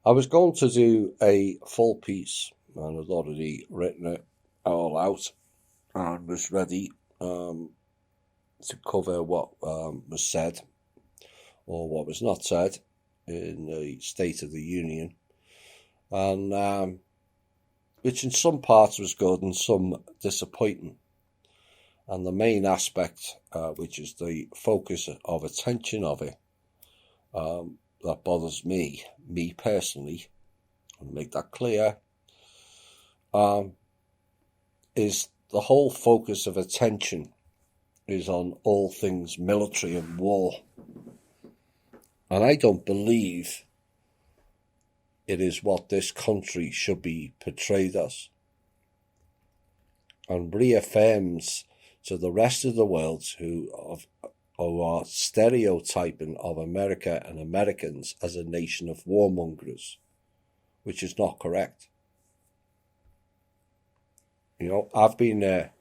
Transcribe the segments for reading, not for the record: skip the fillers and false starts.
I was going to do a full piece, and I'd already written it all out and was ready to cover what was said or what was not said in the State of the Union, and which in some parts was good and some disappointing. And the main aspect, which is the focus of attention of it, that bothers me personally, and make that clear, is the whole focus of attention is on all things military and war. And I don't believe it is what this country should be portrayed as, and reaffirms to the rest of the world who are stereotyping of America and Americans as a nation of warmongers, which is not correct. You know, I've been there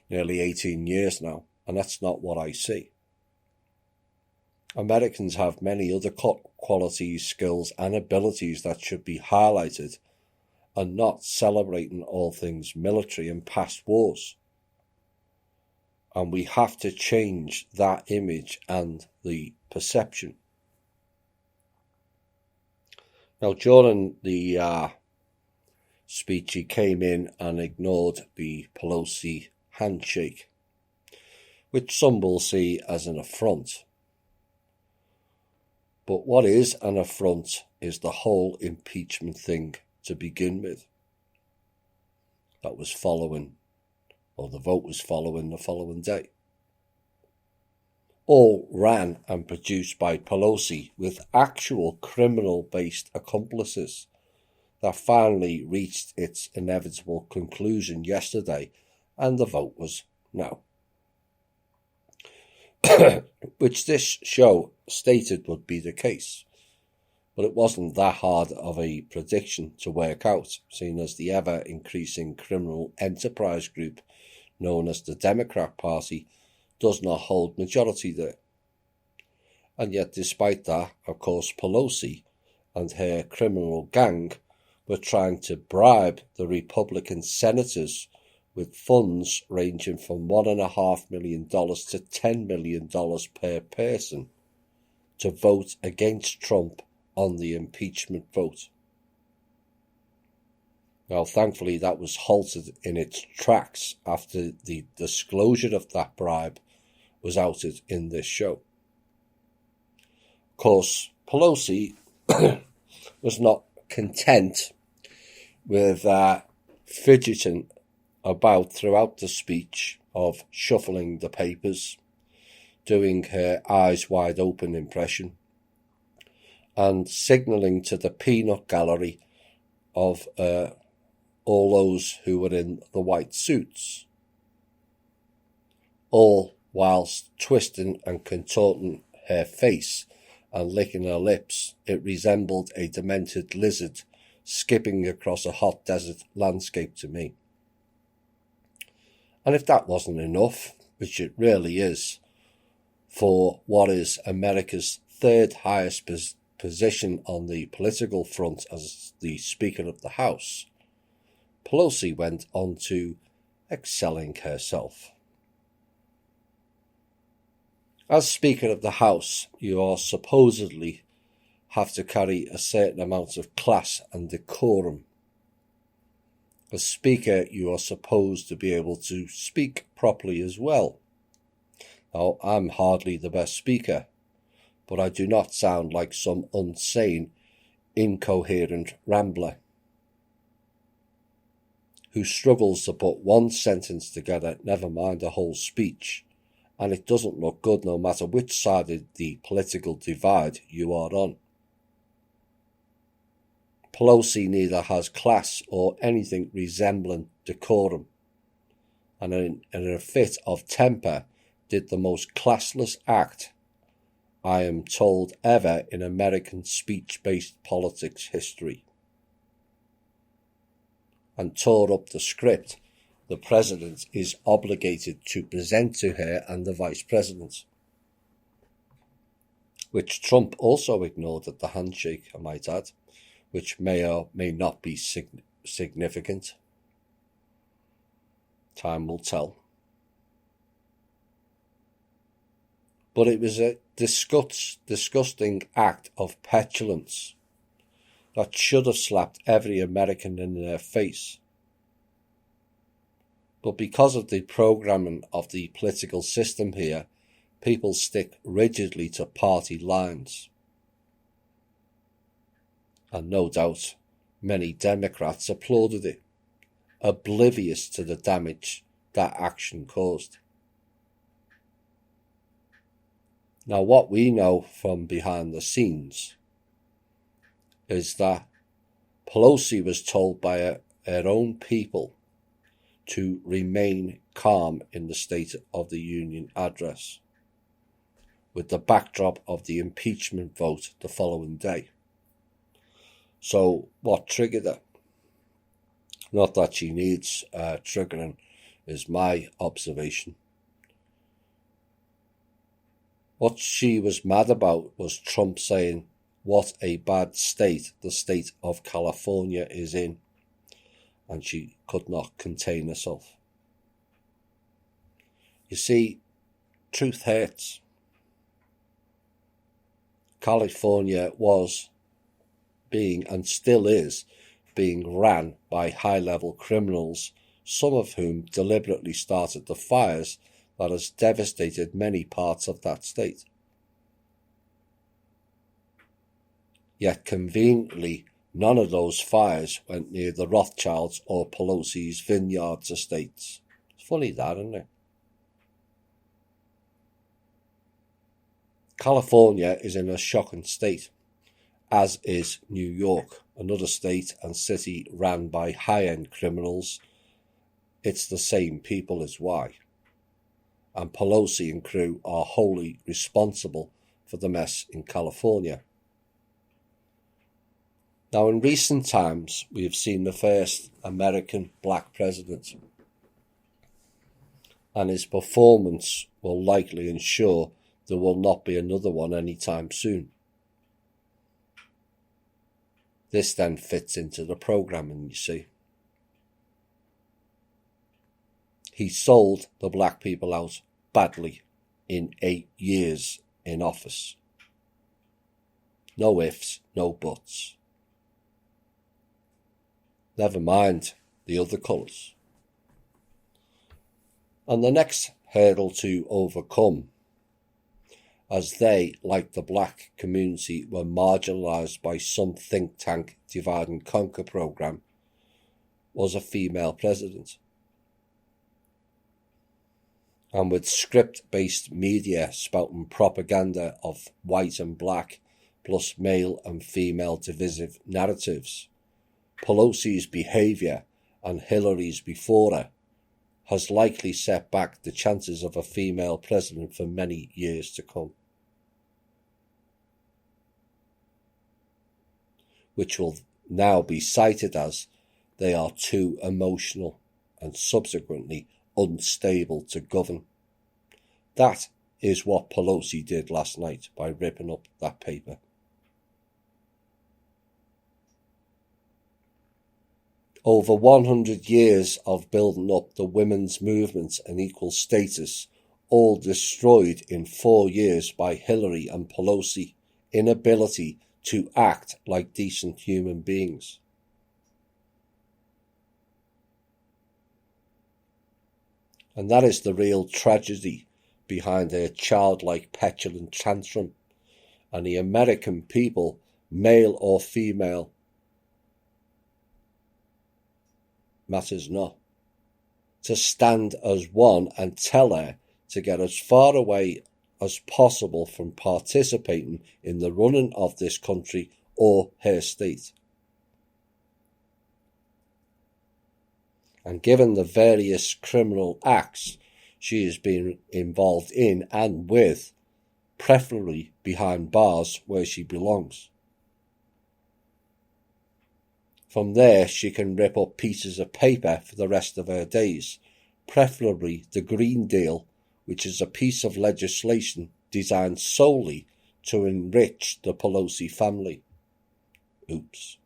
nearly 18 years now, and that's not what I see. Americans have many other qualities, skills, and abilities that should be highlighted, and not celebrating all things military and past wars. And we have to change that image and the perception. Now, during the speech, he came in and ignored the Pelosi handshake, which some will see as an affront. But what is an affront is the whole impeachment thing to begin with. That was following, or the vote was following the following day. All ran and produced by Pelosi with actual criminal-based accomplices that finally reached its inevitable conclusion yesterday, and the vote was no. Which this show stated would be the case. But it wasn't that hard of a prediction to work out, seeing as the ever-increasing criminal enterprise group known as the Democrat Party does not hold majority there. And yet, despite that, of course, Pelosi and her criminal gang were trying to bribe the Republican senators with funds ranging from $1.5 million to $10 million per person to vote against Trump on the impeachment vote. Now, thankfully, that was halted in its tracks after the disclosure of that bribe was outed in this show. Of course, Pelosi was not content with fidgeting about throughout the speech of shuffling the papers, doing her eyes wide open impression, and signalling to the peanut gallery of all those who were in the white suits, all whilst twisting and contorting her face and licking her lips. It resembled a demented lizard skipping across a hot desert landscape to me. And if that wasn't enough, which it really is, for what is America's third highest position on the political front as the Speaker of the House, Pelosi went on to excelling herself. As Speaker of the House, you are supposedly have to carry a certain amount of class and decorum. As Speaker, you are supposed to be able to speak properly as well. Now, I'm hardly the best speaker, but I do not sound like some insane, incoherent rambler who struggles to put one sentence together, never mind a whole speech, and it doesn't look good no matter which side of the political divide you are on. Pelosi neither has class or anything resembling decorum, and in a fit of temper did the most classless act, I am told, ever in American speech-based politics history, and tore up the script the President is obligated to present to her and the Vice President, which Trump also ignored at the handshake, I might add, which may or may not be significant. Time will tell. But it was a disgusting act of petulance that should have slapped every American in their face. But because of the programming of the political system here, people stick rigidly to party lines. And no doubt many Democrats applauded it, oblivious to the damage that action caused. Now, what we know from behind the scenes is that Pelosi was told by her own people to remain calm in the State of the Union address, with the backdrop of the impeachment vote the following day. So what triggered her? Not that she needs triggering, is my observation. What she was mad about was Trump saying what a bad state the state of California is in, and she could not contain herself. You see, truth hurts. California was being, and still is, being ran by high-level criminals, some of whom deliberately started the fires that has devastated many parts of that state. Yet conveniently, none of those fires went near the Rothschilds or Pelosi's Vineyards estates. It's funny that, isn't it? California is in a shocking state, as is New York, another state and city ran by high-end criminals. It's the same people is why. And Pelosi and crew are wholly responsible for the mess in California. Now, in recent times, we have seen the first American black president, and his performance will likely ensure there will not be another one anytime soon. This then fits into the programming, you see. He sold the black people out badly in 8 years in office. No ifs, no buts. Never mind the other colours. And the next hurdle to overcome, as they, like the black community, were marginalised by some think tank divide and conquer programme, was a female president. And with script-based media spouting propaganda of white and black, plus male and female divisive narratives, Pelosi's behaviour and Hillary's before her has likely set back the chances of a female president for many years to come, which will now be cited as they are too emotional and subsequently unstable to govern. That is what Pelosi did last night by ripping up that paper. Over 100 years of building up the women's movement and equal status, all destroyed in 4 years by Hillary and Pelosi inability to act like decent human beings. And that is the real tragedy behind their childlike petulant tantrum, and the American people, male or female, matters not, to stand as one and tell her to get as far away as possible from participating in the running of this country or her state. And given the various criminal acts she has been involved in and with, preferably behind bars where she belongs. From there she can rip up pieces of paper for the rest of her days, preferably the Green Deal, which is a piece of legislation designed solely to enrich the Pelosi family. Oops.